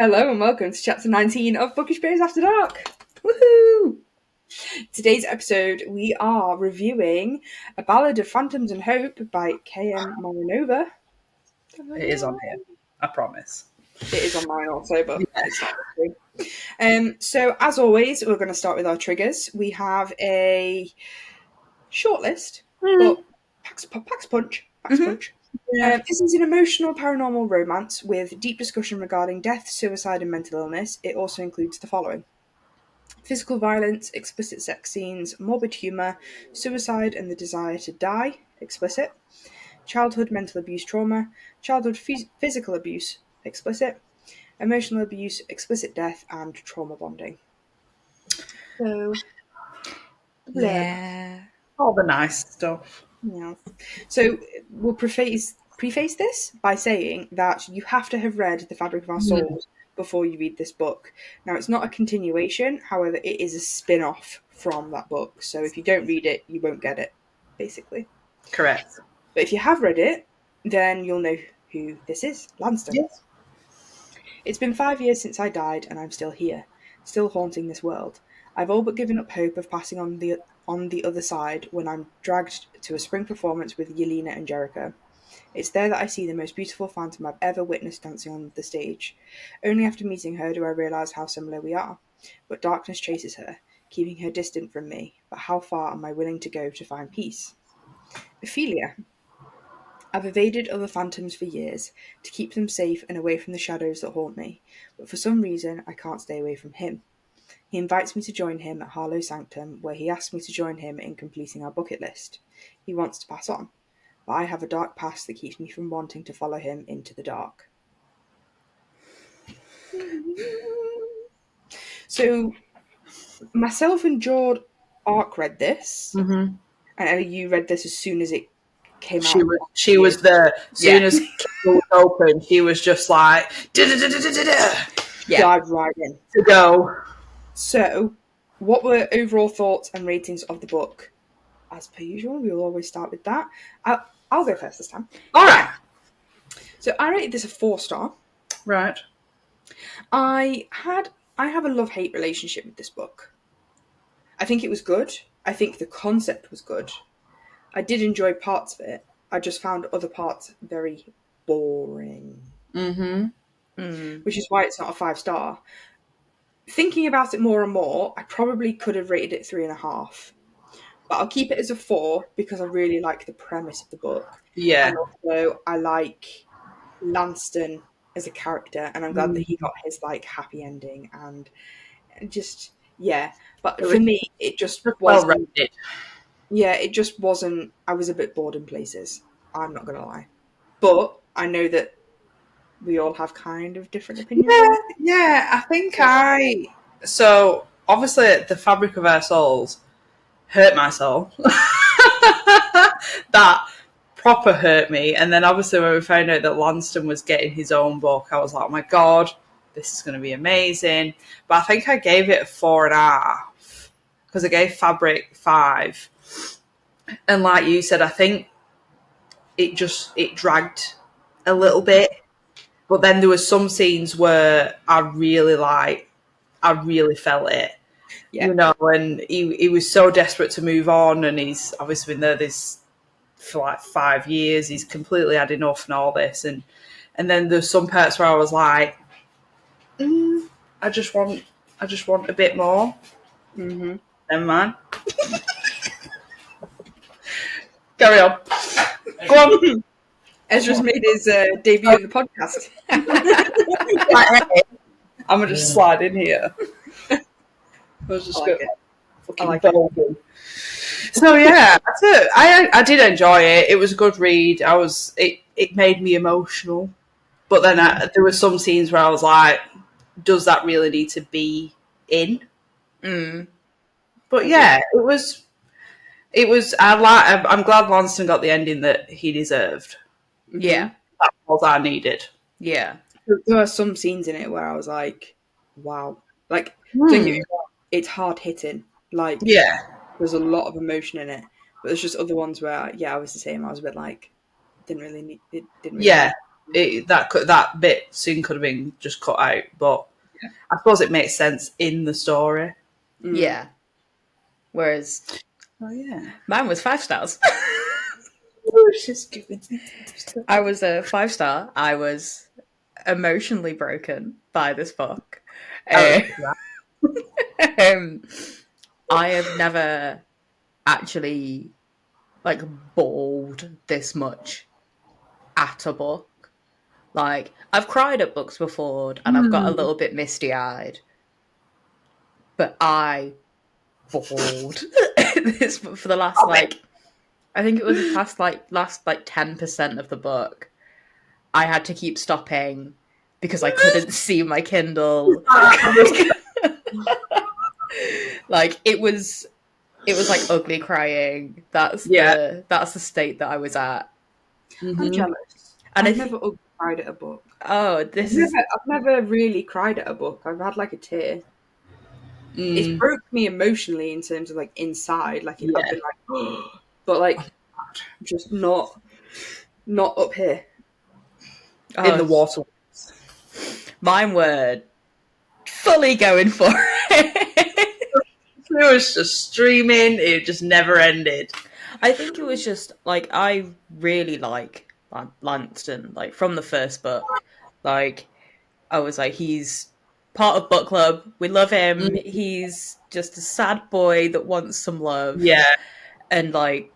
Hello and welcome to chapter 19 of Bookish After Dark. Woohoo! Today's episode we are reviewing A Ballad of Phantoms and Hope by K.M.Moronova. It is on here, I promise. It is on mine also, but it's not true. So as always, we're going to start with our triggers. We have a short list, but packs punch. Yeah. This is an emotional paranormal romance with deep discussion regarding death, suicide, and mental illness. It also includes the following: physical violence, explicit sex scenes, morbid humour, suicide and the desire to die, explicit, childhood mental abuse trauma, childhood physical abuse, explicit, emotional abuse, explicit death, and trauma bonding. So, Yeah. All the nice stuff. yeah. So we'll preface this by saying that you have to have read The Fabric of Our Souls before you read this book. Now, it's not a continuation, however, it is a spin-off from that book. So if you don't read it, you won't get it, basically. Correct. But if you have read it, then you'll know who this is, Lanston. Yes. It's been 5 years since I died, and I'm still here, still haunting this world. I've all but given up hope of passing on the other side when I'm dragged to a spring performance with Yelena and Jericho. It's there that I see the most beautiful phantom I've ever witnessed dancing on the stage. Only after meeting her do I realise how similar we are. But darkness chases her, keeping her distant from me. But how far am I willing to go to find peace? Ophelia. I've evaded other phantoms for years, to keep them safe and away from the shadows that haunt me, but for some reason I can't stay away from him. He invites me to join him at Harlow Sanctum, where he asks me to join him in completing our bucket list. He wants to pass on, but I have a dark past that keeps me from wanting to follow him into the dark. So, myself and Jord Ark read this, and Ellie, you read this as soon as it came out. She was there. As soon as it was open, she was just like, dive right in. To go. So, what were overall thoughts and ratings of the book? As per usual, we will always start with that. I'll go first this time. All right. So I rated this a 4-star. Right. I have a love-hate relationship with this book. I think it was good. I think the concept was good. I did enjoy parts of it. I just found other parts very boring. Which is why it's not a 5-star. Thinking about it more and more, I probably could have rated it 3.5. But I'll keep it as a 4 because I really like the premise of the book. Yeah. And also I like Lanston as a character, and I'm glad that he got his happy ending and just But for me, it just wasn't well rated. Yeah, it just wasn't. I was a bit bored in places. I'm not gonna lie, but I know that we all have kind of different opinions. Yeah. I think So obviously, The Fabric of Our Souls hurt my soul. That proper hurt me. And then obviously when we found out that Lanston was getting his own book, I was like, oh my God, this is going to be amazing. But I think I gave it a 4.5 because I gave Fabric 5. And like you said, I think it dragged a little bit. But then there were some scenes where I really felt it. Yeah. You know, and he was so desperate to move on, and he's obviously been there for 5 years. He's completely had enough and all this, and then there's some parts where I was like, I just want a bit more. Never mind. Carry on. Go on. Ezra's made his debut in the podcast. I'm gonna just slide in here. I was just going fucking bogan. So yeah, that's it. I did enjoy it. It was a good read. It made me emotional, but then there were some scenes where I was like, does that really need to be in? But yeah, it was. I'm glad Lanston got the ending that he deserved. Yeah, that's all I needed. Yeah, there are some scenes in it where I was like, wow, don't get me wrong, it's hard hitting. There's a lot of emotion in it, but there's just other ones where I was the same. I was a bit like, didn't really need that bit scene could have been just cut out, but I suppose it makes sense in the story. Yeah. Whereas Oh yeah, mine was 5 stars. she's giving me stuff. I was a 5-star. I was emotionally broken by this book. Um, I have never actually like bawled this much at a book. Like, I've cried at books before and I've got a little bit misty eyed, but I bawled this for the last I think it was the last 10% of the book. I had to keep stopping because I couldn't see my Kindle. Like, it was like ugly crying. That's the state that I was at. I'm jealous. And I've never ugly cried at a book. Oh, I've never really cried at a book. I've had like a tear. It's broke me emotionally in terms of like inside. Like I've been like, but like just not up here in the water. Mine were fully going for it. It was just streaming. It just never ended. I think it was just like I really like Lanston. Like from the first book, like I was like, he's part of book club. We love him. He's just a sad boy that wants some love. Yeah, and like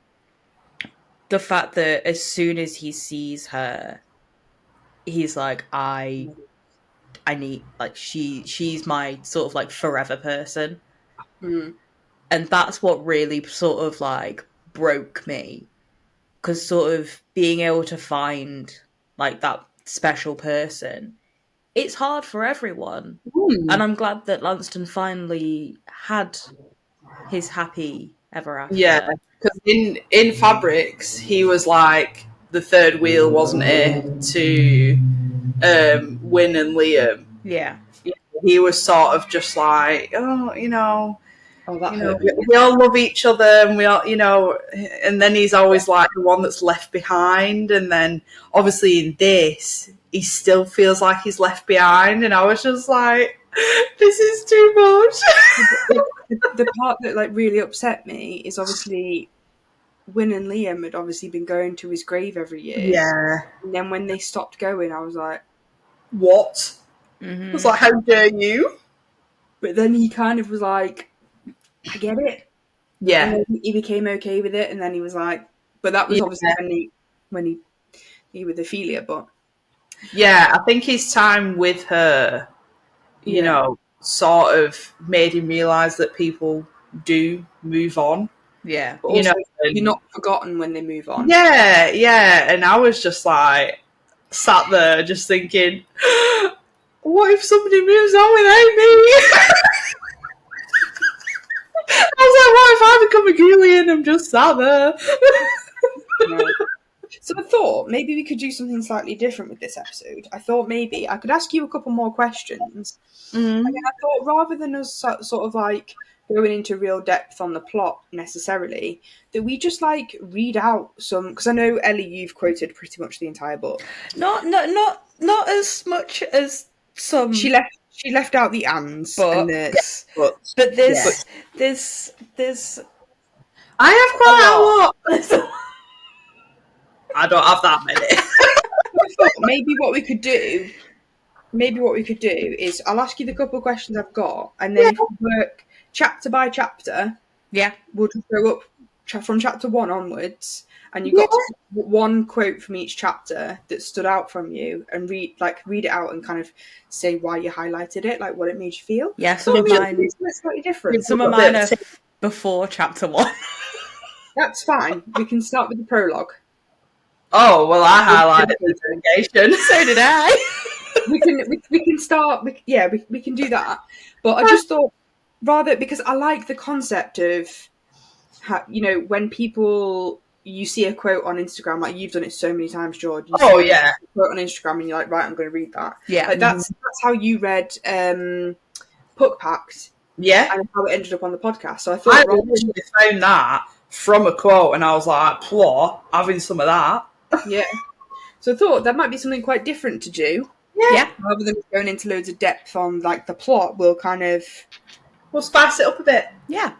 the fact that as soon as he sees her, he's like, I need, like, she's my sort of like forever person. And that's what really sort of like broke me, because sort of being able to find like that special person, it's hard for everyone. And I'm glad that Lanston finally had his happy ever after. Yeah, because in Fabrics, he was like the third wheel, wasn't it, to Win and Liam? Yeah. He was sort of just like, oh, you know, that we all love each other, and we all, and then he's always like the one that's left behind, and then obviously in this, he still feels like he's left behind, and I was just like, this is too much. The part that like really upset me is obviously Win and Liam had obviously been going to his grave every year. Yeah. And then when they stopped going, I was like, what? I was like, how dare you? But then he kind of was like, I get it. Yeah. And then he became okay with it, and then he was like, but that was obviously when he with Ophelia, but yeah, I think his time with her, you know, sort of made him realise that people do move on. Yeah. But also, you're not forgotten when they move on. Yeah, yeah. And I was just like sat there just thinking, what if somebody moves on without me? I was like, what if I become a ghoulie and I'm just sat there? Right. So I thought maybe we could do something slightly different with this episode. I thought maybe I could ask you a couple more questions. And then I thought rather than us sort of like going into real depth on the plot necessarily, that we just like read out some, because I know Ellie, you've quoted pretty much the entire book. Not as much as some. She left out the ands and the buts. But there's I have quite a lot. I don't have that many. Maybe what we could do is I'll ask you the couple of questions I've got, and then if we work chapter by chapter, we'll just go up from chapter 1 onwards, and you've got one quote from each chapter that stood out from you, and read it out and kind of say why you highlighted it, like what it made you feel. Yeah, some of mine is slightly different. Some of mine are before chapter 1. That's fine. We can start with the prologue. Oh, well, I highlighted the delegation. So did I. we can start. We can do that. But I just thought rather, because I like the concept of how, when you see a quote on Instagram, like you've done it so many times, George. You see a quote on Instagram and you're like, right, I'm going to read that. Yeah, like that's how you read Puck Pact. Yeah, and how it ended up on the podcast. So I thought I found that from a quote, and I was like, "What? Having some of that." Yeah. So I thought that might be something quite different to do. Yeah. Rather than going into loads of depth on like the plot, we'll kind of We'll spice it up a bit. Yeah.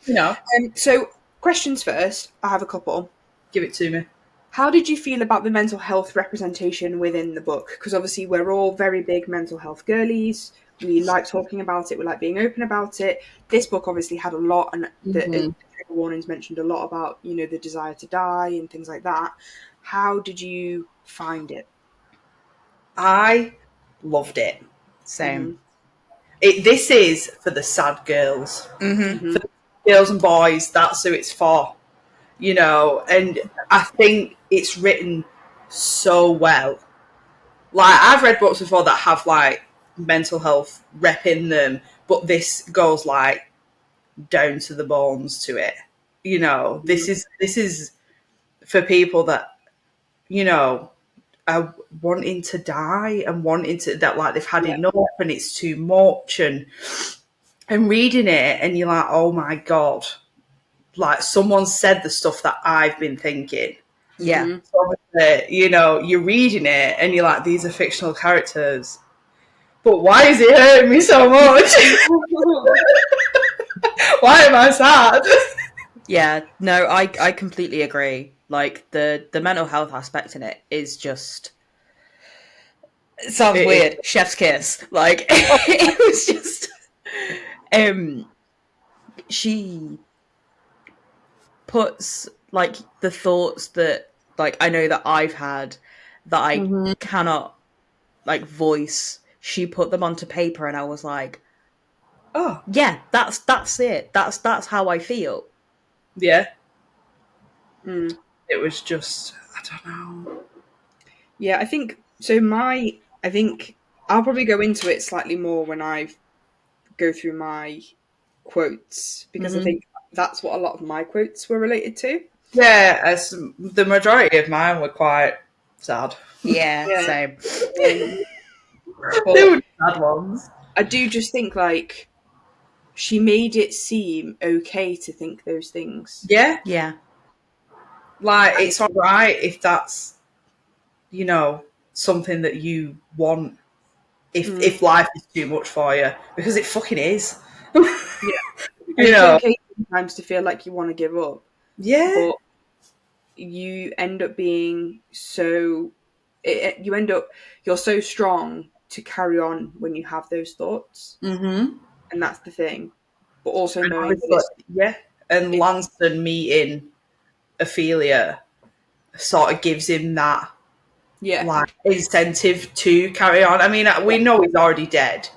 You know, so questions first. I have a couple. give it to me. How did you feel about the mental health representation within the book? Because obviously we're all very big mental health girlies. We like talking about it. We like being open about it. This book obviously had a lot, and the trigger warnings mentioned a lot about, you know, the desire to die and things like that. How did you find it? I loved it. Same. This is for the sad girls. Mm-hmm. For the girls and boys, that's who it's for. You know, and I think it's written so well. Like, I've read books before that have like mental health rep in them, but this goes like down to the bones to it. You know, this is for people that, you know, are wanting to die and wanting to, that like they've had Yeah. enough and it's too much, and reading it and you're like, oh my god, like someone said the stuff that I've been thinking. Yeah. So, you know, you're reading it and you're like, these are fictional characters, but why is it hurting me so much? Why am I sad? Yeah. No, I completely agree. Like the mental health aspect in it is just, it sounds It weird. Chef's kiss. Like it was just she puts like the thoughts that like I know that I've had that I cannot like voice. She put them onto paper and I was like, Oh, yeah, that's it. That's how I feel. yeah. Mm. It was just, I don't know. Yeah, I think so. I think I'll probably go into it slightly more when I go through my quotes because I think that's what a lot of my quotes were related to. Yeah, as the majority of mine were quite sad. Yeah, Yeah. same. They But were sad ones. I do just think like she made it seem okay to think those things. Yeah, Yeah. like it's all right if that's, you know, something that you want. If life is too much for you, because it fucking is. Yeah. And You it's know. okay sometimes to feel like you want to give up, Yeah. but you end up being so you end up you're so strong to carry on when you have those thoughts, Mm-hmm. and that's the thing. But also And knowing that obviously, yeah. And it Lanston meeting Ophelia sort of gives him that yeah, like incentive to carry on. I mean, we know he's already dead,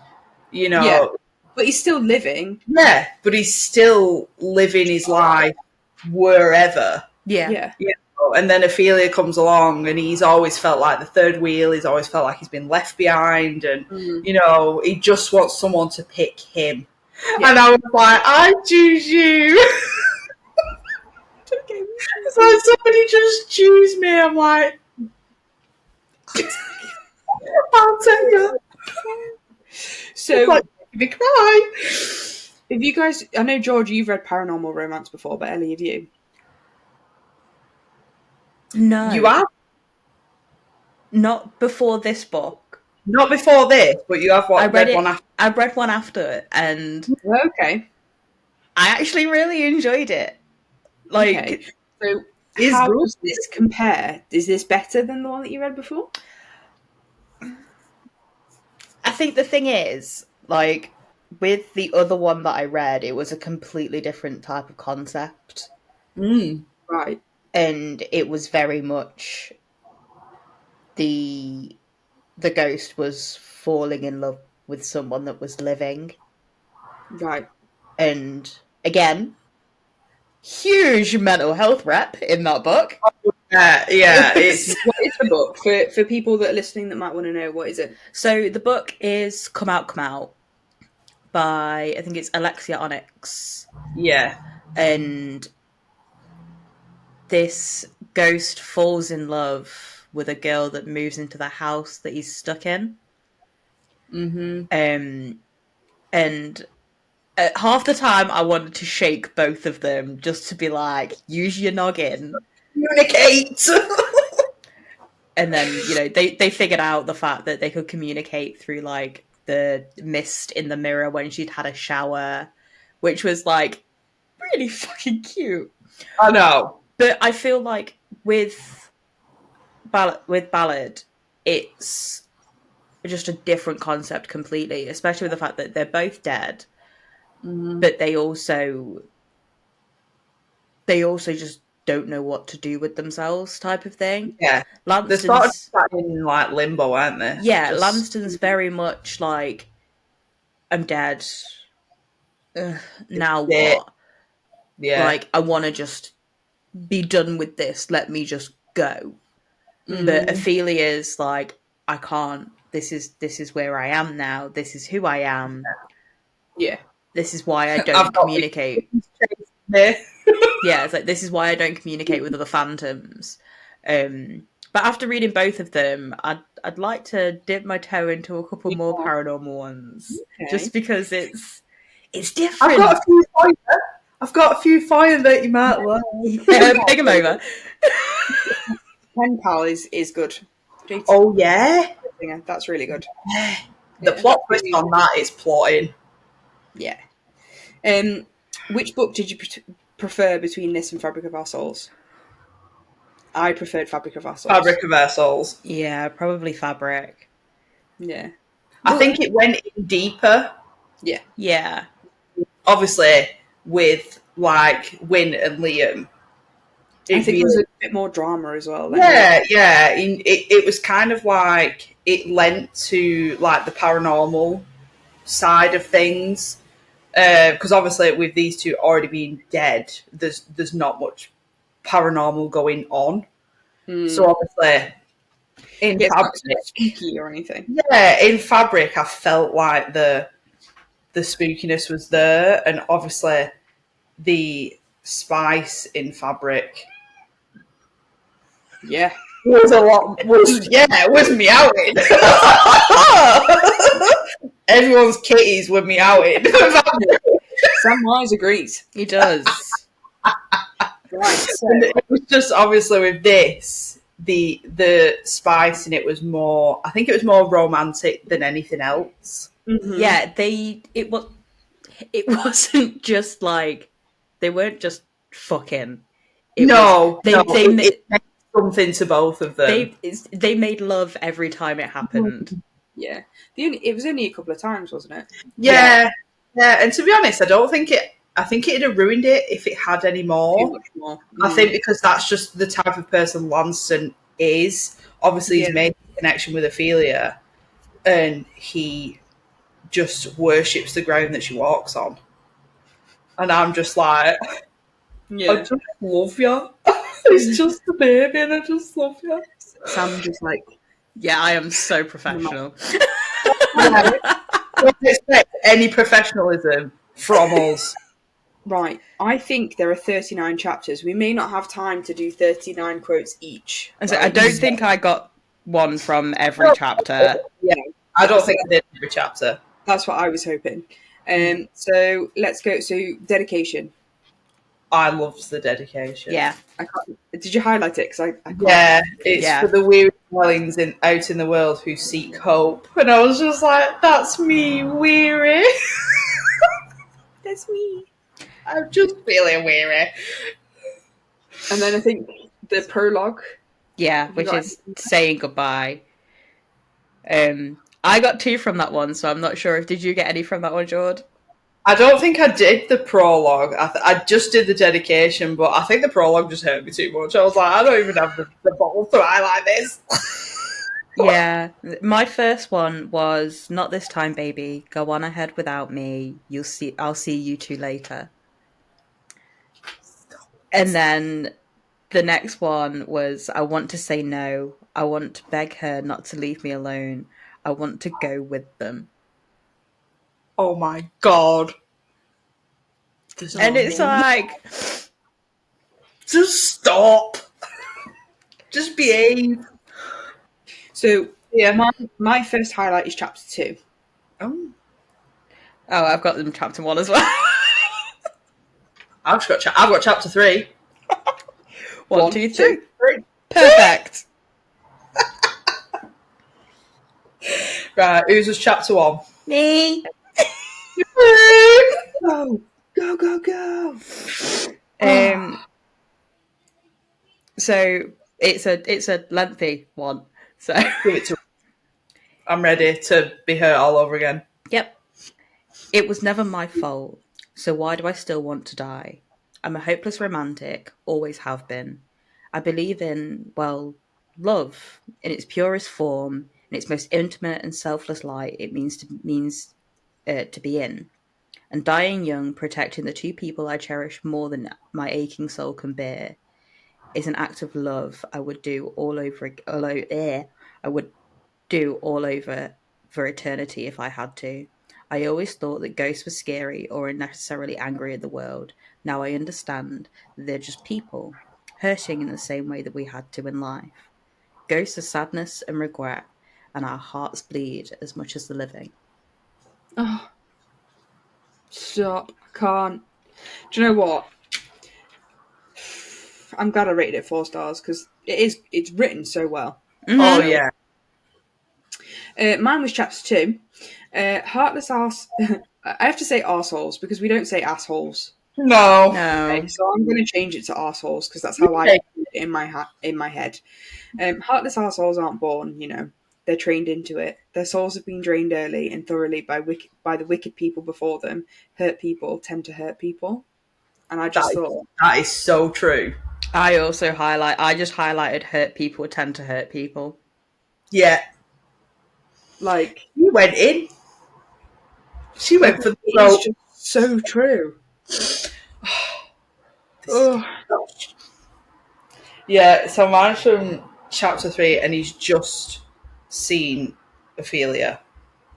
you yeah, know. but he's still living. Yeah, but he's still living his life wherever. Yeah. Yeah, You know? And then Ophelia comes along and he's always felt like the third wheel, he's always felt like he's been left behind, and you know, he just wants someone to pick him. Yeah. And I was like, I choose you. So somebody just choose me. I'm like, I'll take you. So It's like making me cry. if you guys, I know George, you've read paranormal romance before, but Ellie, have you? No. You are Not before this book. not before this, but you have I read it. one after. I read one after, and Okay. I actually really enjoyed it. Like, Okay. So Is how good. does this compare? Is this better than the one that you read before? I think the thing is, like, with the other one that I read, it was a completely different type of concept. Right. And it was very much the ghost was falling in love with someone that was living. Right. And again, huge mental health rep in that book. Yeah, it's What is the book for people that are listening that might want to know? What is it? So the book is Come Out by, I think it's Alexia Onyx. yeah. And this ghost falls in love with a girl that moves into the house that he's stuck in. And at half the time I wanted to shake both of them just to be like, use your noggin. Communicate. And then, you know, they figured out the fact that they could communicate through like the mist in the mirror when she'd had a shower, which was like really fucking cute. I know. But I feel like with Ballad, it's just a different concept completely, especially with the fact that they're both dead, but they also just don't know what to do with themselves, type of thing. Yeah. They're sort of Lanston's sat in like limbo, aren't they? yeah, Just, Lanston's very much like, I'm dead. Now yeah. what? Yeah. Like, I want to just be done with this. Let me just go. But Ophelia's like, I can't. This is where I am now. This is who I am. Yeah. This is why I I've don't got communicate. there. Yeah, it's like, this is why I don't communicate with other phantoms. But after reading both of them, I'd like to dip my toe into a couple more paranormal ones, Okay. just because it's I've different. got a few for you. I've got a few for you that you might like. Yeah, pick them over. Pen Pal is good. Oh yeah, That's really good. the Yeah, plot that's twist really on that is plotting. Yeah. Which book did you prefer between this and Fabric of Our Souls? I preferred Fabric of Our Souls. Fabric of Our Souls. Yeah, probably Fabric. Yeah. I think it went in deeper. Yeah. Yeah. Obviously, with like Wyn and Liam. I think there was a bit more drama as well. Yeah. It was kind of like it lent to like the paranormal side of things. Because obviously, with these two already being dead, there's not much paranormal going on. So obviously, in Fabric, it's not spooky or anything. yeah, in Fabric, I felt like the spookiness was there, and obviously the spice in Fabric Yeah. was a lot. It was meowing. Everyone's kitties were meowing. Sam Wise agrees. He does. Right. So, And it was just obviously with this, the spice in it was more. I think it was more romantic than anything else. Yeah, it wasn't just like, they weren't just fucking. It It meant something to both of them. they made love every time it happened. yeah. It was only a couple of times, wasn't it? Yeah. And to be honest, I think it'd have ruined it if it had any Too more. much more. I think because that's just the type of person Lanston is. Obviously, he's made a connection with Ophelia, and he just worships the ground that she walks on. And I'm just like, I just love you. He's just a baby, and I just love you. Sam just like, Yeah, I am so professional. Don't expect any professionalism from us. right. I think there are 39 chapters. We may not have time to do 39 quotes each. I don't think I got one from every chapter. Yeah. I don't think I did every chapter. That's what I was hoping. So let's go. So dedication. I loved the dedication. Yeah. I can't. Did you highlight it? Because I can't. Yeah, it's for the weary dwellings out in the world who seek hope. And I was just like, that's me, weary. That's me. I'm just feeling weary. And then I think the prologue. Yeah, which is saying goodbye. I got 2 from that one, so I'm not sure. Did you get any from that one, Jord? I don't think I did the prologue. I just did the dedication, but I think the prologue just hurt me too much. I was like, I don't even have the balls to highlight this. Yeah, my first one was "Not this time, baby. Go on ahead without me. I'll see you 2 later." And then the next one was "I want to say no. I want to beg her not to leave me alone. I want to go with them." Oh my god. And it's like, just stop. Just behave. So yeah, my first highlight is chapter 2. Oh, I've got them chapter 1 as well. I've got chapter 3. 1, 2, 3. Perfect. Right, who's was chapter 1? Me. Go, go, go, go. Um. So it's a lengthy one. So Give it to I'm ready to be hurt all over again. yep. It was never my fault. So why do I still want to die? I'm a hopeless romantic. Always have been. I believe in, well, love in its purest form, in its most intimate and selfless light. It means to be in. And dying young, protecting the two people I cherish more than my aching soul can bear, is an act of love I would do I would do all over for eternity if I had to. I always thought that ghosts were scary or unnecessarily angry at the world. Now I understand that they're just people, hurting in the same way that we had to in life. Ghosts are sadness and regret, and our hearts bleed as much as the living. Oh, stop. I can't. Do you know what? I'm glad I rated it 4 stars because it's written so well. Oh, Mm-hmm. So yeah. mine was chapter 2. Heartless arse. I have to say arseholes because we don't say assholes. No. Okay, No. so I'm going to change it to arseholes because that's how I Okay. put it in my head. Heartless arseholes aren't born, they're trained into it. Their souls have been drained early and thoroughly by the wicked people before them. Hurt people tend to hurt people, and I just thought, That is so true. I just highlighted hurt people tend to hurt people. Yeah. like, You went in. She like went for the it is throat. just so true. Oh, Yeah, so mine's from chapter 3, and he's just seen Ophelia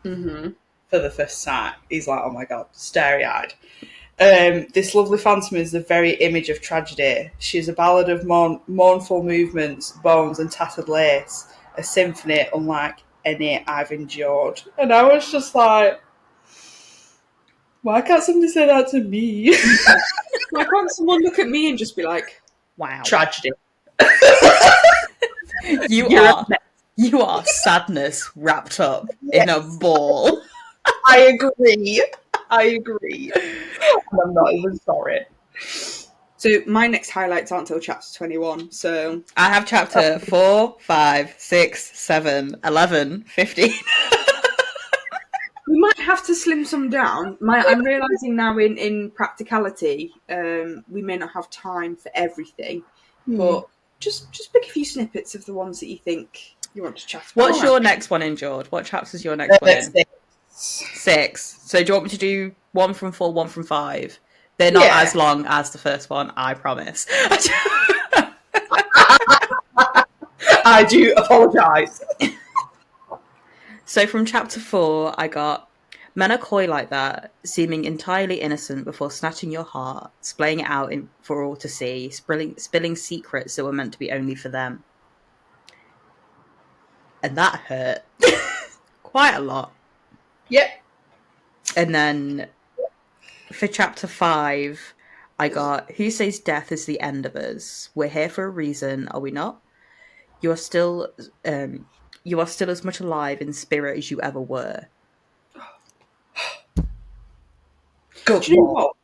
mm-hmm. for the first time. He's like, oh my god, starry eyed. This lovely phantom is the very image of tragedy. She is a ballad of mournful movements, bones, and tattered lace, a symphony unlike any I've endured. And I was just like, why can't somebody say that to me? Why can't someone look at me and just be like, Wow. Tragedy. You You're a are you are sadness wrapped up in a ball. I agree. I agree. And I'm not even sorry. so my next highlights aren't until chapter 21, so I have chapter 4, 5, 6, 7, 11, 15. we might have to slim some down. I'm realizing now in practicality, we may not have time for everything, but just pick a few snippets of the ones that you think you want to chat about. What's your next one in, George? What chapter's your next one in? 6. So do you want me to do 1 from 4, 1 from 5? They're not Yeah. as long as the first one, I promise. I do apologise. So from chapter 4, I got men are coy like that, seeming entirely innocent before snatching your heart, splaying it out for all to see, spilling secrets that were meant to be only for them. And that hurt quite a lot. Yep. And then for chapter 5, I got who says death is the end of us? We're here for a reason, are we not? You are still as much alive in spirit as you ever were. Good Do you know Lord. what?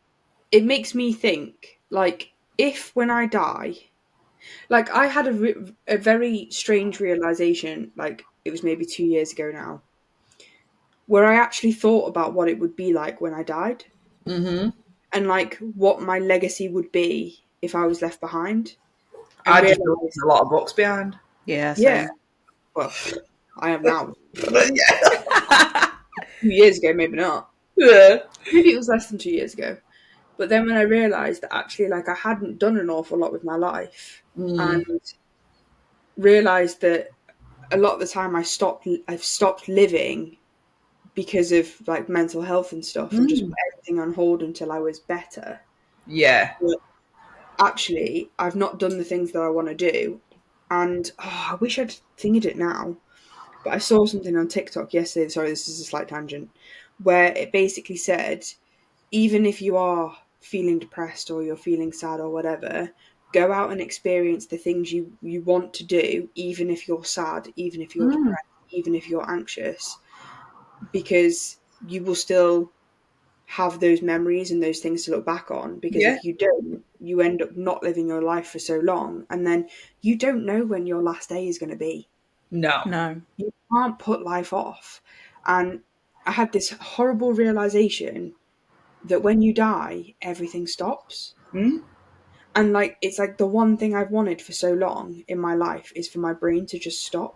It makes me think, like, if when I die, like, I had a very strange realization, like, it was maybe 2 years ago now, where I actually thought about what it would be like when I died Mm-hmm. and, like, what my legacy would be if I was left behind. And I just left realized, a lot of books behind. Yeah, yeah, same. well, I am now. Yeah. 2 years ago, maybe not. Yeah. Maybe it was less than 2 years ago. But then when I realised that actually, like, I hadn't done an awful lot with my life, and realised that a lot of the time I've stopped living because of like mental health and stuff, and just put everything on hold until I was better. Yeah. But actually, I've not done the things that I want to do, and I wish I'd thingied it now. But I saw something on TikTok yesterday. Sorry, this is a slight tangent, where it basically said, even if you are feeling depressed or you're feeling sad or whatever, go out and experience the things you want to do, even if you're sad, even if you're depressed, even if you're anxious. because you will still have those memories and those things to look back on. Because Yeah. if you don't, you end up not living your life for so long, and then you don't know when your last day is going to be. No. No. You can't put life off. And I had this horrible realization that when you die, everything stops. Hmm? And like it's like the one thing I've wanted for so long in my life is for my brain to just stop.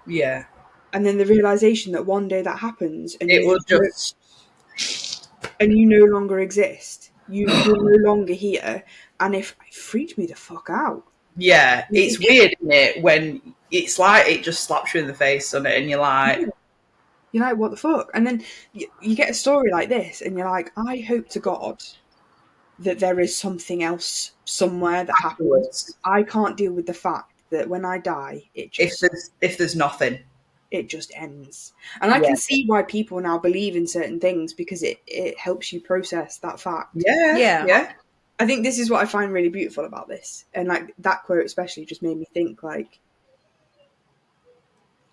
Yeah. And then the realization that one day that happens and It was just. you no longer exist. You're no longer here, and it freaked me the fuck out. Yeah. It's It- weird, isn't it? When it's like it just slaps you in the face, doesn't it? And you're like, You're like, what the fuck? And then you get a story like this, and you're like, I hope to God that there is something else somewhere that happens. afterwards, I can't deal with the fact that when I die, if there's nothing. it just ends. And I Yeah. can see why people now believe in certain things because it helps you process that fact. Yeah. Yeah. Yeah. I think this is what I find really beautiful about this. And like that quote especially just made me think like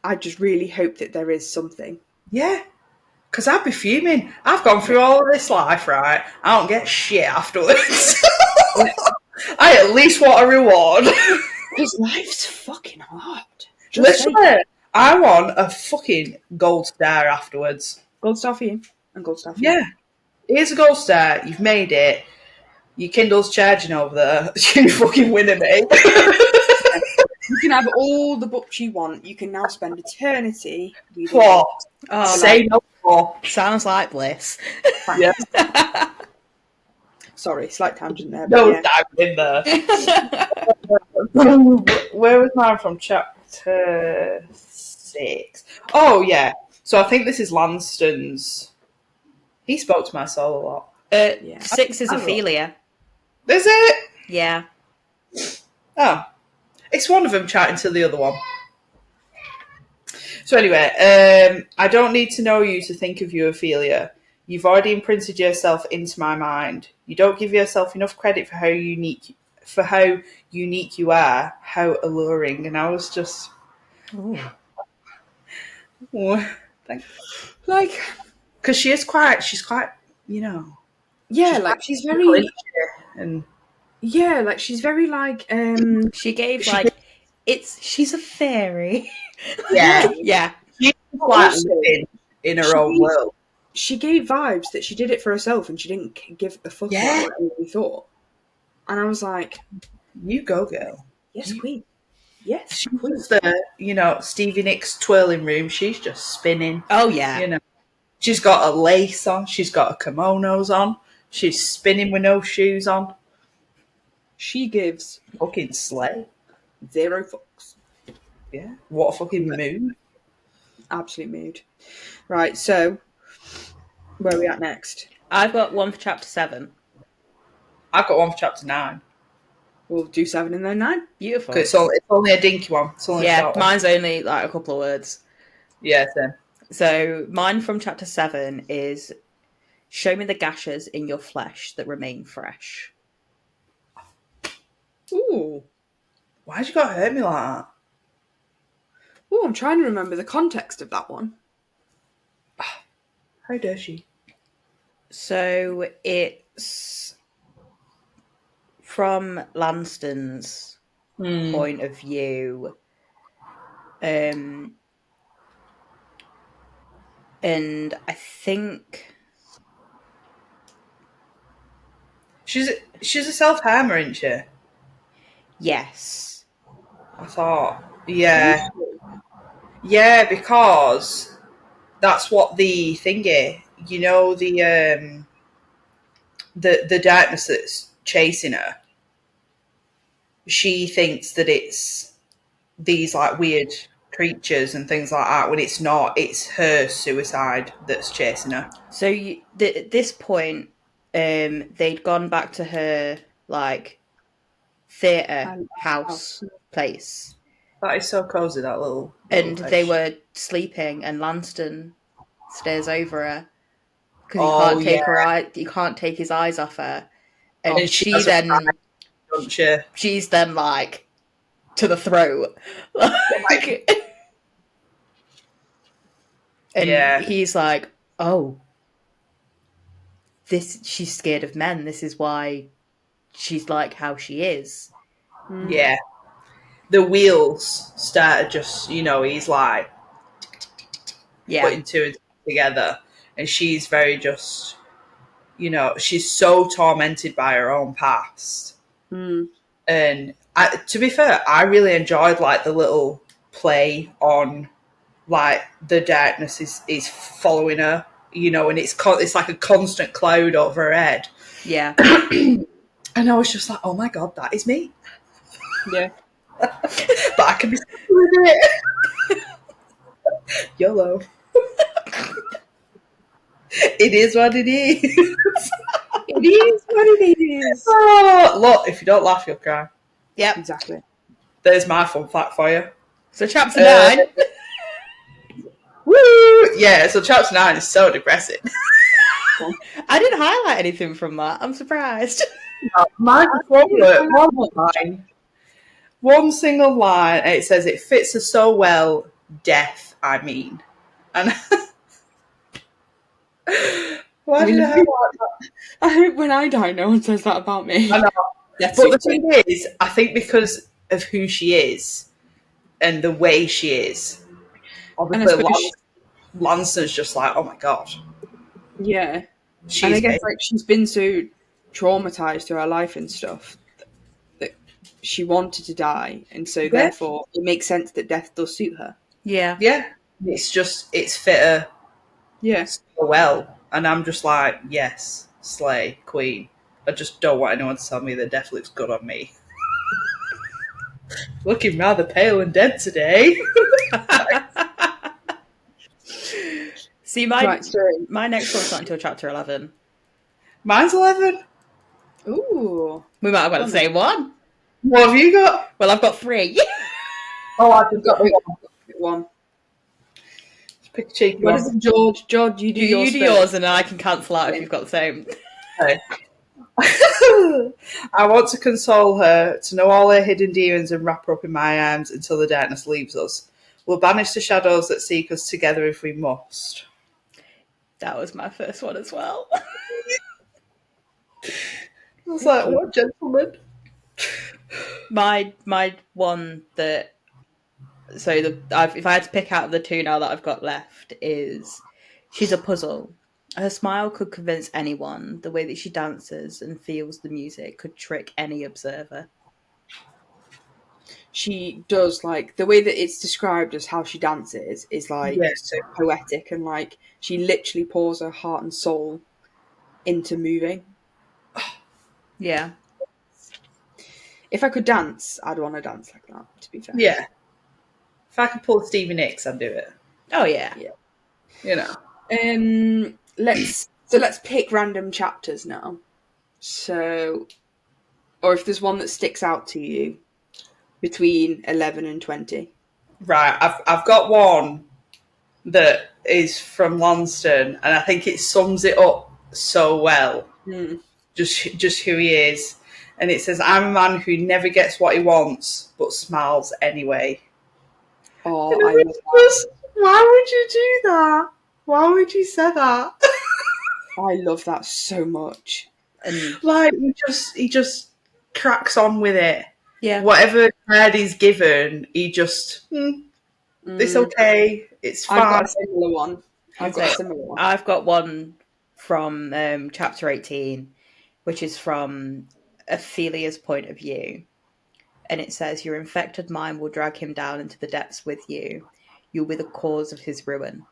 I just really hope that there is something. Yeah. Because I'd be fuming. I've gone through all of this life, right? I don't get shit afterwards. Yeah. I at least want a reward. Because life's fucking hard. Just say Literally, I want a fucking gold star afterwards. gold star for you and gold star for you. Yeah. Here's a gold star. You've made it. Your Kindle's charging over there. You fucking winning, mate. You can have all the books you want. You can now spend eternity reading What? books. Oh, Say no more. sounds like bliss. Yeah. Sorry, slight tangent there, but No yeah. diving in there. Where was mine from? Chapter 6. Oh, yeah. So I think this is Lanston's. He spoke to my soul a lot. Yeah. 6 is I wrote- Ophelia. Is it? Yeah. Oh. It's one of them chatting to the other one. So anyway, I don't need to know you to think of you, Ophelia. You've already imprinted yourself into my mind. You don't give yourself enough credit for how unique you are, how alluring. And I was just, oh, Like, because she's quite, you know, yeah, she's like quite she's fickle, very, isn't she? And yeah, like she's very like, She gave She like she's a fairy. yeah, Yeah. she's but like also living in her she own world. she gave vibes that she did it for herself and she didn't give a fuck about Yeah, what anybody thought. And I was like, you go, girl. yes, queen, yes, She's queen. just Stevie Nicks twirling room. She's just spinning. Oh yeah. You know, she's got a lace on. She's got a kimonos on. She's spinning with no shoes on. She gives Fucking slay. 0 fucks. Yeah. What a fucking mood. Absolute mood. Right, so where are we at next? I've got one for chapter 7. I've got one for chapter 9. We'll do 7 and then 9. Beautiful. 'Cause it's only a dinky one. It's only a Yeah, short one. mine's only like a couple of words. Yeah, same. So mine from chapter 7 is show me the gashes in your flesh that remain fresh. Ooh. Why'd you got to hurt me like that? Ooh, I'm trying to remember the context of that one. How dare she? So it's from Lanston's point of view. And I think She's a self-harmer, isn't she? yes. I thought, yeah. Yeah, because that's what the thing is. You know, the darkness that's chasing her. She thinks that it's these like weird creatures and things like that when it's not. It's her suicide that's chasing her. So at this point, they'd gone back to her like theatre house place, That is so cozy, that little and place. they were sleeping, and Lanston stares over her because he can't take his eyes off her, and And she has a pride, doesn't she? she's then like to the throat. Like, And Yeah. he's like, oh, she's scared of men. This is why she's like how she is. Yeah. The wheels started just, he's like Yeah. putting two and two together. And she's very just, she's so tormented by her own past. Mm. And to be fair, I really enjoyed like the little play on like the darkness is following her, and it's like a constant cloud over her head. Yeah. And I was just like, oh my god, that is me. Yeah. But I can be with it. YOLO. It is what it is. It is what it is. Oh, look, if you don't laugh, you'll cry. Yep. Exactly. There's my fun fact for you. So chapter 9. Woo! Yeah, so chapter 9 is so depressing. I didn't highlight anything from that. I'm surprised. Mine one line. One single line, and it says, it fits her so well, death, I mean. And why did I highlight that? I hope when I die, no one says that about me. I know. That's But the thing is, I think because of who she is and the way she is, And I obviously suppose, Lanson's just like, oh my god, yeah. she's And I guess big. like she's been so traumatized through her life and stuff that she wanted to die, and so Yeah. therefore it makes sense that death does suit her. Yeah. Yeah, it's fit her Yeah. so well, and I'm just like, yes, slay, queen. I just don't want anyone to tell me that death looks good on me. Looking rather pale and dead today. See, my Right. So, my next one's not until chapter 11. Mine's 11. ooh. We might have got the same one. What have you got? Well, I've got 3. Oh, I've just got One. pick a cheeky What one. is it, George? George, you do You yours do first. yours, and then I can cancel out if you've got the same. Okay. I want to console her, to know all her hidden demons and wrap her up in my arms until the darkness leaves us. We'll banish the shadows that seek us together if we must. That was my first one as well. I was like, what a gentleman. my one that if I had to pick out the 2 now that I've got left is she's a puzzle. Her smile could convince anyone. The way that she dances and feels the music could trick any observer. She does, like, the way that it's described as how she dances is like Yeah. so poetic, and like she literally pours her heart and soul into moving. Yeah. If I could dance, I'd want to dance like that, to be fair. Yeah. If I could pull Stevie Nicks, I'd do it. Oh yeah. You know. Let's pick random chapters now. So, or if there's one that sticks out to you between 11 and 20. Right, I've got one that is from Lonston, and I think it sums it up so well. Just who he is. And it says, I'm a man who never gets what he wants, but smiles anyway. Oh, And I love that. why would you do that? Why would you say that? I love that so much. And Like, he just cracks on with it. yeah. Whatever card he's given, he just, it's okay, it's fine. I've got a similar one. I've got one from chapter 18, which is from Ophelia's point of view. And it says, your infected mind will drag him down into the depths with you. You'll be the cause of his ruin.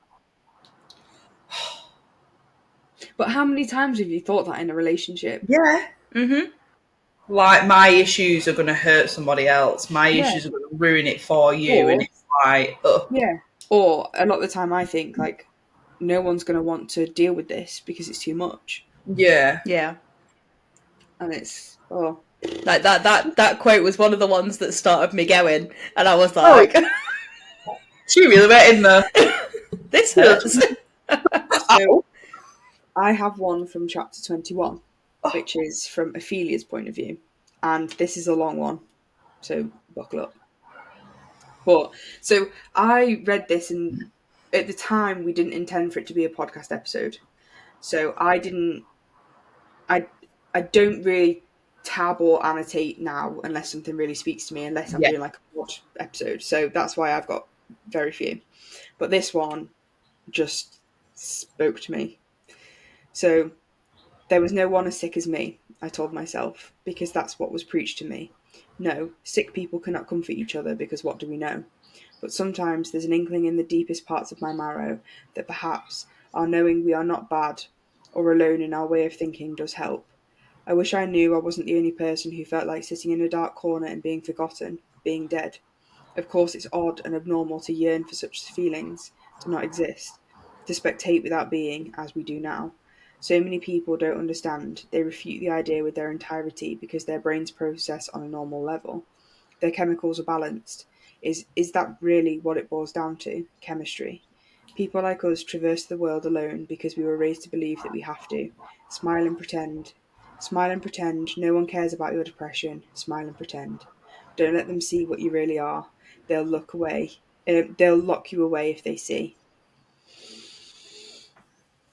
But how many times have you thought that in a relationship? Yeah. Mm-hmm. Like, my issues are going to hurt somebody else. My Yeah. issues are going to ruin it for you. Or- and it's like, ugh. Yeah. Or a lot of the time I think, like, no one's going to want to deal with this because it's too much. Yeah. Yeah. And it's, oh. Like that quote was one of the ones that started me going. And I was like, She really went in there. this hurts. So, I have one from chapter 21, which is from Ophelia's point of view. And this is a long one, so buckle up. But, so I read this in at the time we didn't intend for it to be a podcast episode, so I I don't really tab or annotate now unless something really speaks to me, unless I'm Yeah. doing like a pod episode. So that's why I've got very few. But this one just spoke to me. So there was no one as sick as me, I told myself, because that's what was preached to me. No, sick people cannot comfort each other because what do we know? But sometimes there's an inkling in the deepest parts of my marrow that perhaps our knowing we are not bad or alone in our way of thinking does help. I wish I knew I wasn't the only person who felt like sitting in a dark corner and being forgotten, being dead. Of course, it's odd and abnormal to yearn for such feelings, to not exist, to spectate without being, as we do now. So many people don't understand. They refute the idea with their entirety because their brains process on a normal level. Their chemicals are balanced. Is that really what it boils down to? Chemistry. People like us traverse the world alone because we were raised to believe that we have to. Smile and pretend. Smile and pretend no one cares about your depression. Smile and pretend. Don't let them see what you really are. They'll look away. They'll lock you away if they see.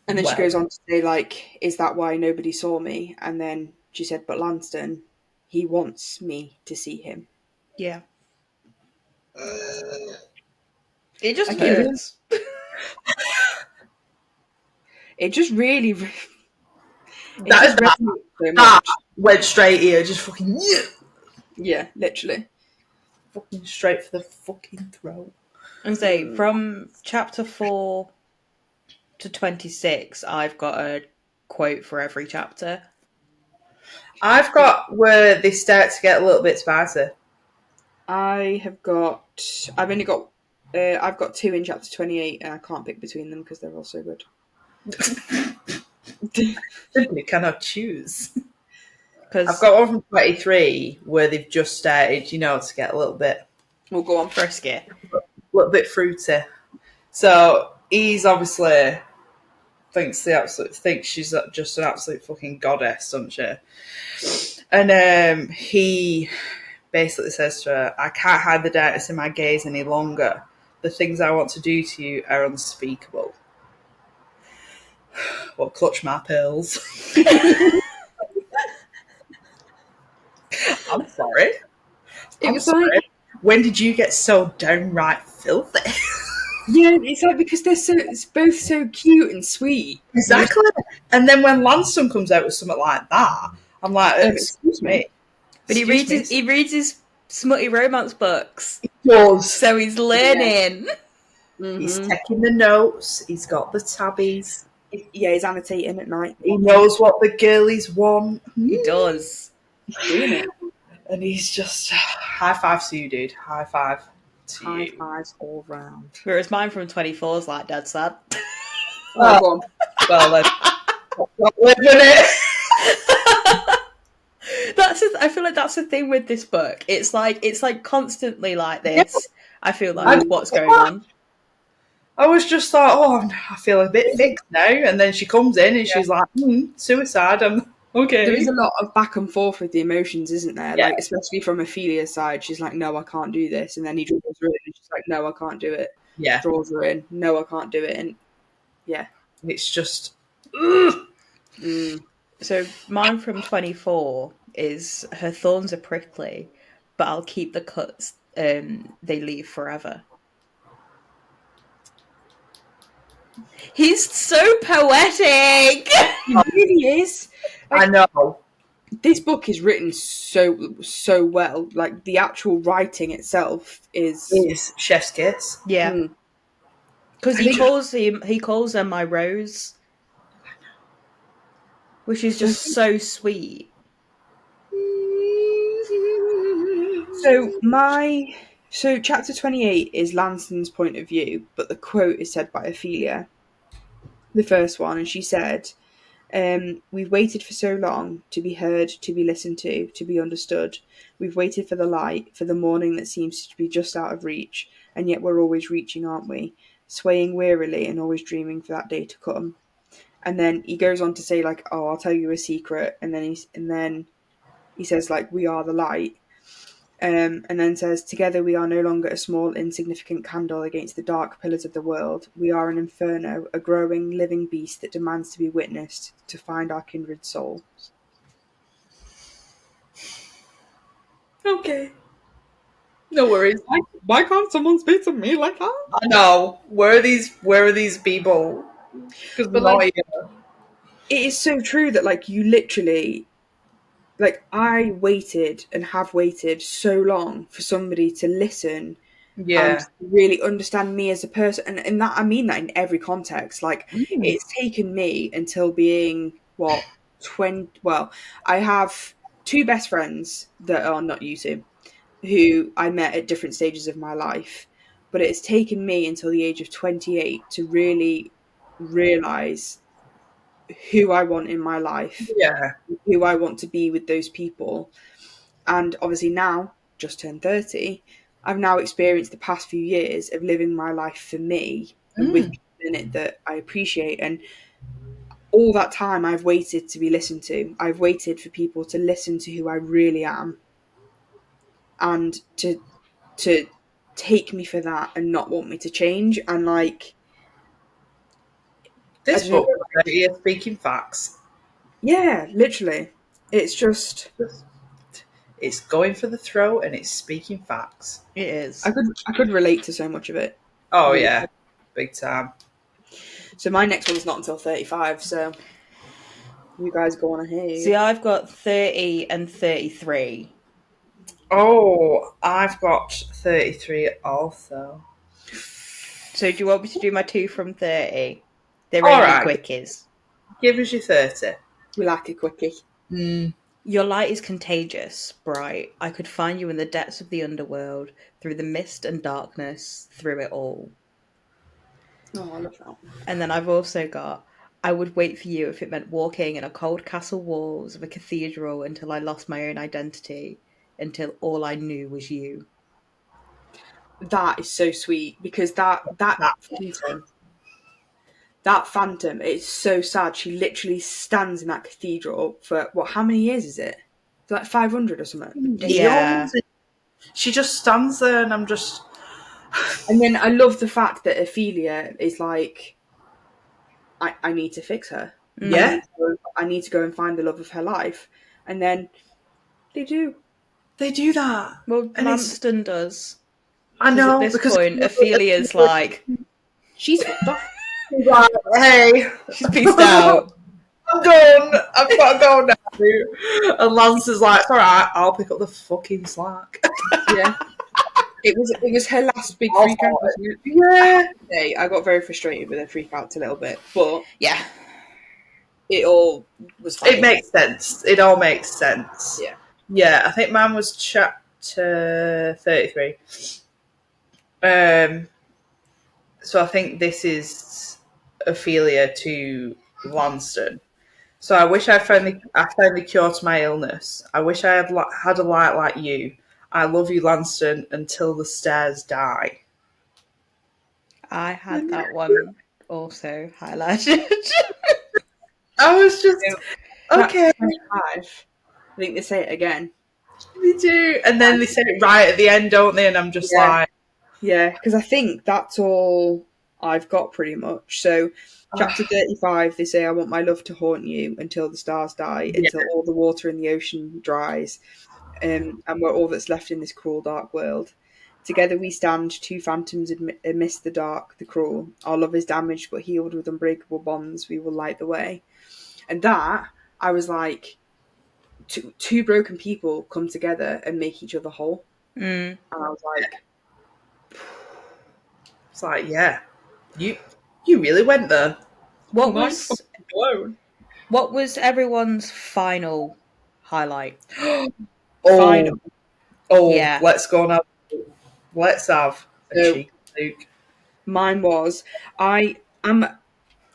And then she Well, goes on to say, like, is that why nobody saw me? And then she said, but Lanston, he wants me to see him. yeah. It just Like, it really, hurts. it just really, it That just is that. resonates so That much. went straight here, just fucking yeah, Yeah, literally. fucking straight for the fucking throat. And say from chapter 4 to 26, I've got a quote for every chapter. I've got where they start to get a little bit spicy. I've only got, I've got two in chapter 28, and I can't pick between them because they're all so good. Simply cannot choose. I've Because got one from 23 where they've just started, to get a little bit We'll go on. frisky. fruity. So he's obviously thinks she's just an absolute fucking goddess, doesn't she? And he basically says to her, "I can't hide the darkness in my gaze any longer. The things I want to do to you are unspeakable." Well, clutch my pearls. I'm sorry. It was like, When did you get so downright filthy? yeah, it's like because it's both so cute and sweet. Exactly. And then when Lanston comes out with something like that, I'm like, excuse me. But he reads his smutty romance books, He does. so he's learning. He's taking the notes. He's got the tabbies. Yeah, he's annotating at night. He knows what the girlies want. He does. He's doing it. And he's just high five to you, dude. High five to High you. fives all round. Whereas mine from 24 is like dead sad. Oh, go on. Well, then, not living it. I feel like that's the thing with this book. It's like constantly like this. I feel like what's going on. I was just thought, I feel a bit fixed now. And then she comes in and she's like, suicide. I'm okay. There is a lot of back and forth with the emotions, isn't there? Yeah. Like, especially from Ophelia's side, she's like, "No, I can't do this," and then he draws her in, and she's like, "No, I can't do it." Yeah. Draws her in, "No, I can't do it," and yeah, It's just. So mine from 24 is her thorns are prickly, but I'll keep the cuts they leave forever. He's so poetic. he really is. I know. This book is written so well. Like the actual writing itself is chef's kiss. Yeah, because he calls her my rose, which is just so sweet. So chapter 28 is Lanston's point of view, but the quote is said by Ophelia, the first one, and she said, "We've waited for so long to be heard, to be listened to be understood. We've waited for the light, for the morning that seems to be just out of reach, and yet we're always reaching, aren't we? Swaying wearily and always dreaming for that day to come." And then he goes on to say, like, "Oh, I'll tell you a secret," and then he says, like, "We are the light." And then says, "Together we are no longer a small, insignificant candle against the dark pillars of the world. We are an inferno, a growing, living beast that demands to be witnessed, to find our kindred soul." Okay. No worries. Why can't someone speak to me like that? I know. Where are these people? Because we're But not like, here. it is so true that like you literally, like, I waited and have waited so long for somebody to listen and Yeah. really understand me as a person, and that I mean that in every context. Like, Mm. it's taken me until being what, 20, well, I have two best friends that are not you two, who I met at different stages of my life, but it's taken me until the age of 28 to really realize who I want in my life, Yeah. who I want to be with those people. And obviously now, just turned 30, I've now experienced the past few years of living my life for me and with Mm. people in it that I appreciate. And all that time I've waited to be listened to. I've waited for people to listen to who I really am and to take me for that and not want me to change. And like, I This don't know, book like, right here, speaking facts. yeah, literally. It's just It's going for the throat and it's speaking facts. It I is. could I could relate to so much of it. I Oh really yeah, could. big time. So my next one's not until 35, so you guys go on See, ahead. I've got 30 and 33. Oh, I've got 33 also. So do you want me to do my two from 30? They're All really right, quickies. give us your 30. We like a quickie. Mm. Your light is contagious, bright. I could find you in the depths of the underworld, through the mist and darkness, through it all. Oh, I love that. And then I've also got, I would wait for you if it meant walking in a cold castle walls of a cathedral until I lost my own identity, until all I knew was you. That is so sweet because phantom, that phantom, it's so sad. She literally stands in that cathedral for what? How many years is it? It's like 500 or something ridiculous. Yeah. Eons. She just stands there, and I'm just. And then I love the fact that Ophelia is like, I need to fix her. Mm. Yeah, I need to go and find the love of her life. And then they do. they do that, Well, and it's. Lanston does. I Because at know this because point, Ophelia's like, She's fucked off. she's like, hey, she's pieced out. I'm done. I've got to go now. And Lance is like, it's all right. I'll pick up the fucking slack. Yeah. It was her last big I'll freak out, follow it. wasn't it? I have Yeah, to say, I got very frustrated with her freak outs a little bit, but Yeah. it all was it fine. makes sense. It all makes sense. Yeah. Yeah, I think mine was chapter 33. Um, so I think this is Ophelia to Lanston. So I wish I found the cure to my illness. I wish I had a light like you. I love you, Lanston, until the stars die. I had that one also highlighted. I was just So, chapter okay. 25, I think they say it again. They do, and then they say it right at the end, don't they? And I'm just Yeah. like, Yeah, because I think that's all I've got pretty much. So, chapter oh, 35, they say, "I want my love to haunt you until the stars die, yeah, until all the water in the ocean dries, and we're all that's left in this cruel, dark world. Together we stand, two phantoms amidst the dark, the cruel. Our love is damaged, but healed with unbreakable bonds. We will light the way." And that, I was like, two broken people come together and make each other whole. Mm. And I was like, it's like, yeah, you you really went there. What mind was fucking blown. what was everyone's final highlight? Oh, Final. oh, Yeah. let's go now. Let's have a So cheek Luke. mine was, I am,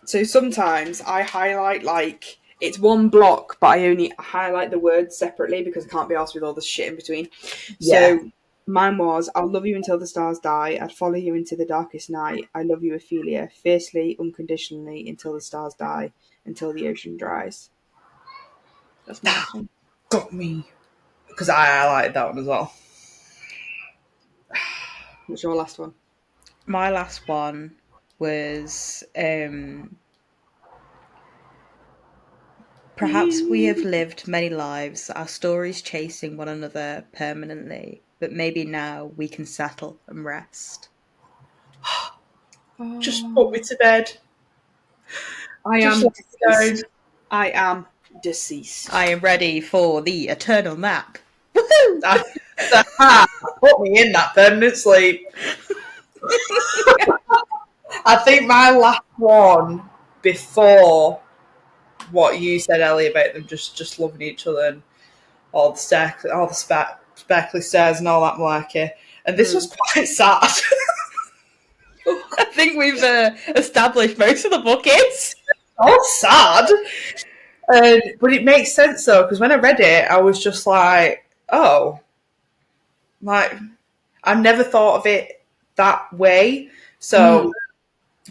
so sometimes I highlight like it's one block, but I only highlight the words separately because I can't be asked with all the shit in between. Yeah. So mine was, "I'll love you until the stars die. I'd follow you into the darkest night. I love you, Ophelia, fiercely, unconditionally, until the stars die, until the ocean dries." That's my That next one. got me because I liked that one as well. What's your last one? My last one was perhaps we have lived many lives, our stories chasing one another permanently, but maybe now we can settle and rest. Just put me to bed. I Just am let me down. deceased. I am deceased. I am ready for the eternal nap. Woohoo! Put me in that permanent sleep. I think my last one before what you said, Ellie, about them just loving each other and all the sparkly stairs and all that malarkey. And this was quite sad. I think we've established most of the bookies. All sad. But it makes sense though, because when I read it, I was just like, oh, like I never thought of it that way. So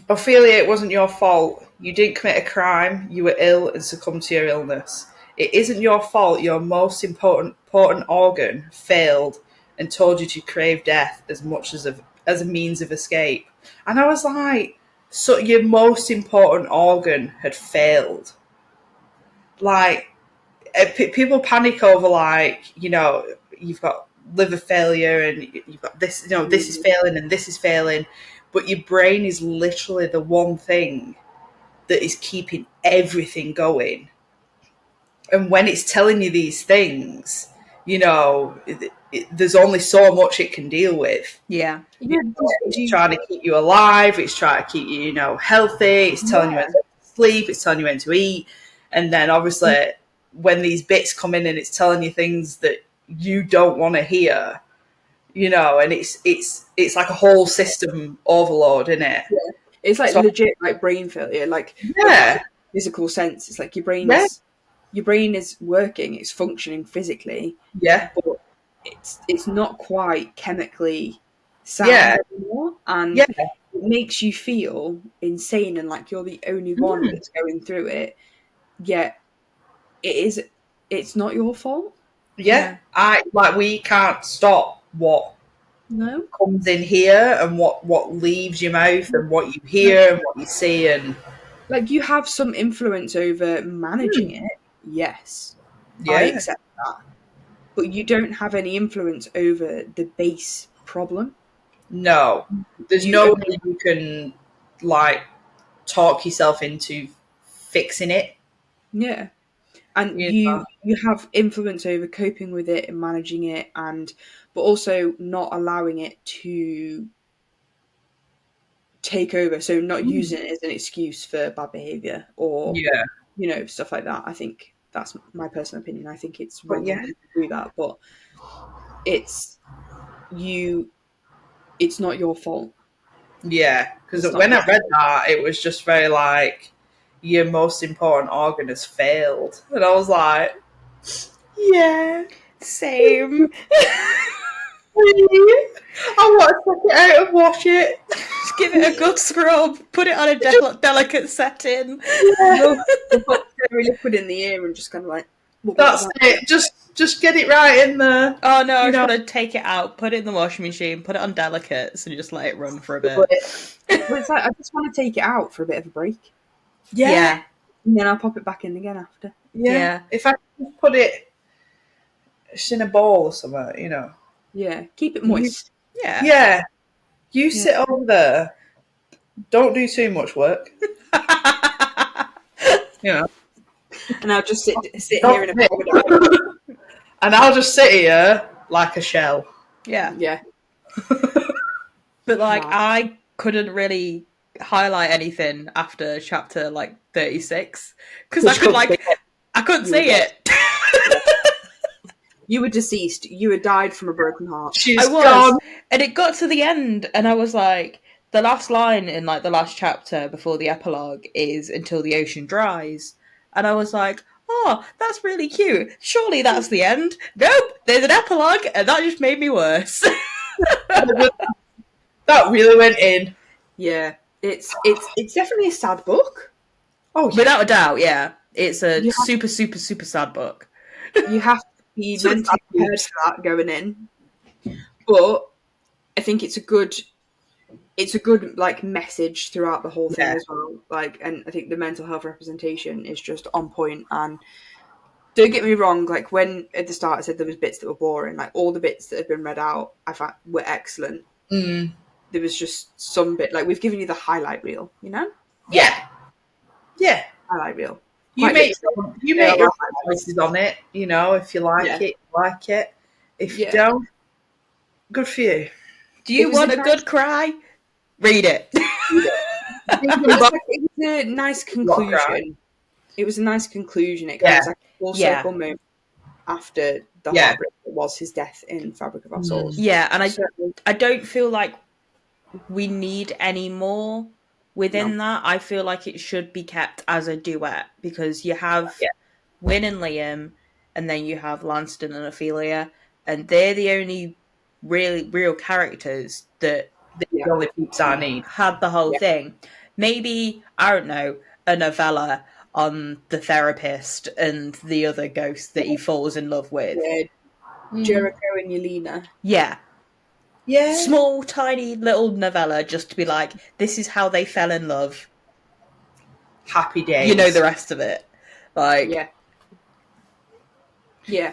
Ophelia, it wasn't your fault. You didn't commit a crime. You were ill and succumbed to your illness. It isn't your fault your most important organ failed and told you to crave death as much as a means of escape. And I was like, so your most important organ had failed. Like, people panic over, like, you've got liver failure and you've got this, this is failing and this is failing. But your brain is literally the one thing that is keeping everything going. And when it's telling you these things, there's only so much it can deal with. Yeah. It's trying to keep you alive. It's trying to keep you, healthy. It's telling you when to sleep. It's telling you when to eat. And then obviously when these bits come in and it's telling you things that you don't want to hear, and it's like a whole system overload, isn't it? Yeah. It's like legit like brain failure, like physical sense. It's like your brain is working, it's functioning physically. Yeah. But it's not quite chemically sound anymore. And it makes you feel insane and like you're the only one that's going through it. Yet it's not your fault. Yeah. We can't stop what comes in here and what leaves your mouth and what you hear and what you see, and like you have some influence over managing it. Yes, I accept that, but you don't have any influence over the base problem. No, there's no way you can like talk yourself into fixing it. Yeah, and you have influence over coping with it and managing it, but also not allowing it to take over. So not using it as an excuse for bad behavior or stuff like that. I think that's my personal opinion. I think it's wrong to do that, but it's not your fault. Yeah, because when I read that, it was just very like, your most important organ has failed. And I was like, yeah. Same. I want to take it out and wash it. Just give it a good scrub. Put it on a delicate setting. Yeah. Put liquid in the ear and just kind of like... That's it. Just get it right in there. Oh no, I just want to take it out, put it in the washing machine, put it on delicates and just let it run for a bit. But it's like, I just want to take it out for a bit of a break. Yeah. And then I'll pop it back in again after. Yeah. If I put it in a bowl or something, Yeah, keep it moist. Yeah. You sit over there. Don't do too much work. And I'll just sit here in a corner. And I'll just sit here like a shell. Yeah. Yeah. But like, I couldn't really highlight anything after chapter like 36 because I couldn't see it. You were deceased. You had died from a broken heart. I was gone. And it got to the end and I was like, the last line in like the last chapter before the epilogue is until the ocean dries. And I was like, oh, that's really cute. Surely that's the end. Nope, there's an epilogue, and that just made me worse. That really went in. Yeah, it's definitely a sad book. Oh, yeah. Without a doubt, yeah. It's a super, super, super sad book. You have to be mentally prepared for that going in. But I think it's a good like message throughout the whole thing as well. Like, and I think the mental health representation is just on point. And don't get me wrong, like when at the start I said there was bits that were boring, like all the bits that have been read out I found were excellent. There was just some bit, like we've given you the highlight reel, you know? Yeah. Highlight reel. You Quite make literally. your choices on it, you know, if you like it, you like it. If you don't, good for you. Do you want a good cry? Read it. It was a nice conclusion. It was a nice conclusion. It kind of was like a full circle moment after the heartbreak that was his death in Fabric of Our Souls. Yeah, and I don't feel like we need any more within that. I feel like it should be kept as a duet because you have Wyn and Liam, and then you have Lanston and Ophelia, and they're the only really real characters that the only peeps I need had the whole thing. Maybe, I don't know, a novella on the therapist and the other ghost that he falls in love with. Jericho and Yelena. Yeah. Small, tiny little novella just to be like, this is how they fell in love. Happy days. You know the rest of it. Like, no,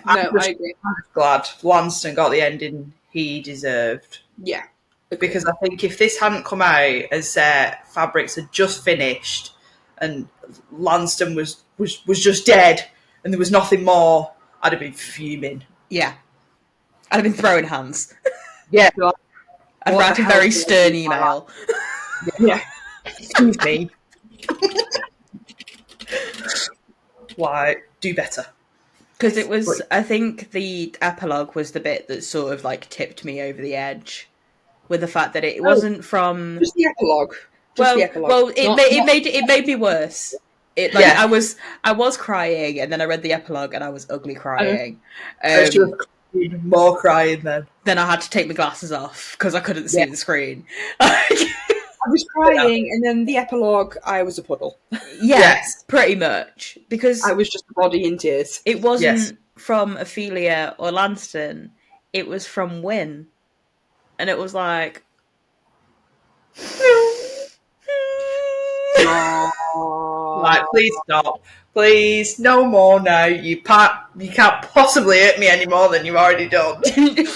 I agree. I'm glad Lanston got the ending he deserved. Yeah. Because I think if this hadn't come out as Fabrics had just finished and Lanston was just dead and there was nothing more, I'd have been fuming. Yeah. I'd have been throwing hands. Yeah. I'd write a very stern email. Yeah. Excuse me. Why? Do better. Because it was, I think the epilogue was the bit that sort of like tipped me over the edge. With the fact that it wasn't from just the epilogue. It made me worse. I was crying, and then I read the epilogue, and I was ugly crying. More crying then. Then I had to take my glasses off because I couldn't see the screen. I was crying, and then the epilogue, I was a puddle. Yes, pretty much because I was just a body in tears. It wasn't from Ophelia or Lanston; it was from Wyn. And it was like, like, please stop, please, no more now. You can't possibly hurt me any more than you've already done. and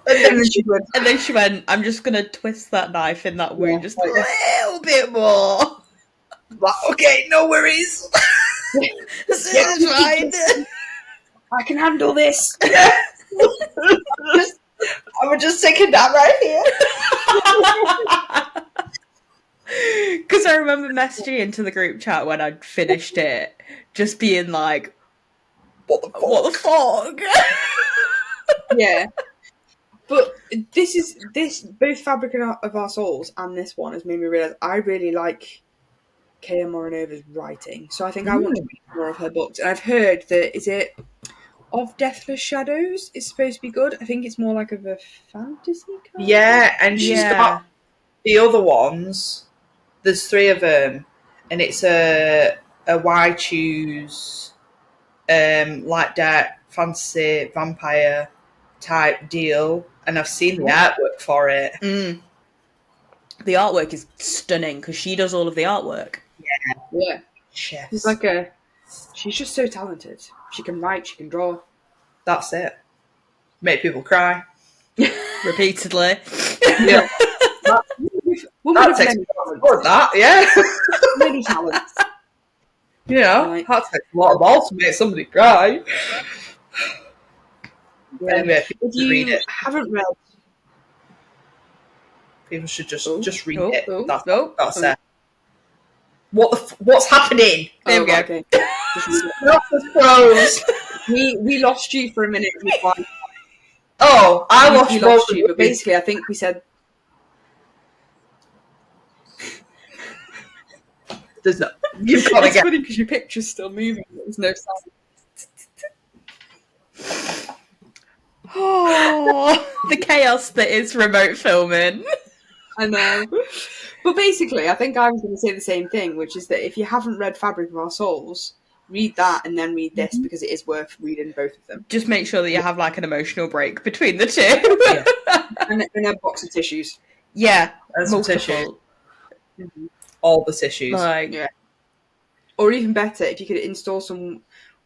then she went, I'm just gonna twist that knife in that wound just a little bit more. Like, okay, no worries. This is fine. I can handle this. I'm just taking that right here. Because I remember messaging into the group chat when I'd finished it, just being like, what the fuck? Yeah. But both Fabric of Our Souls and this one has made me realise I really like K.M.Moranova's writing. So I think I want to read more of her books. And I've heard that, is it Of Deathless Shadows is supposed to be good. I think it's more like of a fantasy kind. Yeah, and she's got the other ones. There's 3 of them, and it's a Why Choose, like that fantasy vampire type deal. And I've seen the artwork for it. The artwork is stunning because she does all of the artwork. Yeah. Chefs. She's just so talented. She can write, she can draw. That's it. Make people cry. Repeatedly. Yeah. That takes more that, yeah. Many talents. You know, that takes a lot of balls to make somebody cry. Yeah. Anyway, if you haven't read... People should just read it. That's it. What's happening? There we go. Okay. Not the pros. We lost you for a minute. Oh, I lost you. But basically, I think we said there's no. You've got to get. It's funny because your picture's still moving. There's no sound. Oh, the chaos that is remote filming. I know. But basically, I think I was going to say the same thing, which is that if you haven't read Fabric of Our Souls, read that and then read this because it is worth reading both of them. Just make sure that you have like an emotional break between the two. Yeah. And a box of tissues. Yeah, And some tissue. multiple. All the tissues. Like, Yeah. Or even better, if you could install some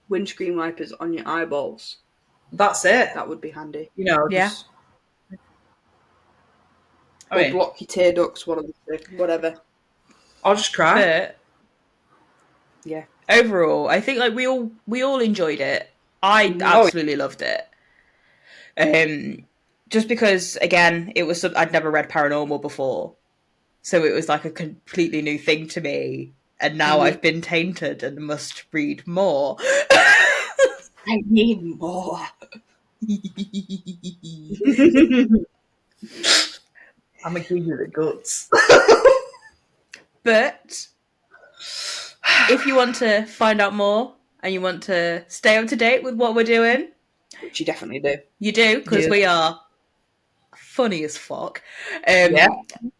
windscreen wipers on your eyeballs, That's it. that would be handy. You know, Yeah. just. Or block your tear ducts, whatever. I'll just cry. but Yeah. overall, I think like we all enjoyed it. I absolutely loved it. Just because again, it was I'd never read paranormal before, so it was like a completely new thing to me. And now I've been tainted and must read more. I need more. I'm gonna give you the guts. But if you want to find out more and you want to stay up to date with what we're doing, Which you definitely do. you do, because Yeah. we are funny as fuck. Yeah.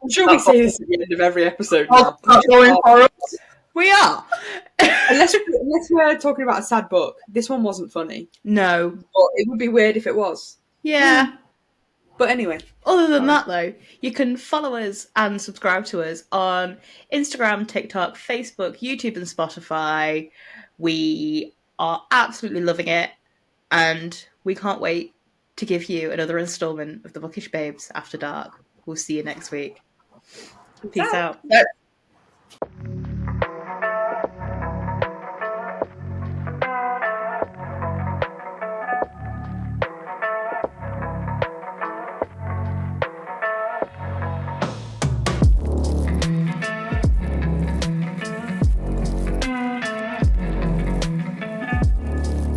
I'm sure we say this at the end of every episode I'll now. start going for us. We are. Unless we're talking about a sad book. This one wasn't funny. No. But it would be weird if it was. Yeah. But anyway. Other than that, though, you can follow us and subscribe to us on Instagram, TikTok, Facebook, YouTube, and Spotify. We are absolutely loving it, and we can't wait to give you another installment of the Bookish Babes After Dark. We'll see you next week. Peace out.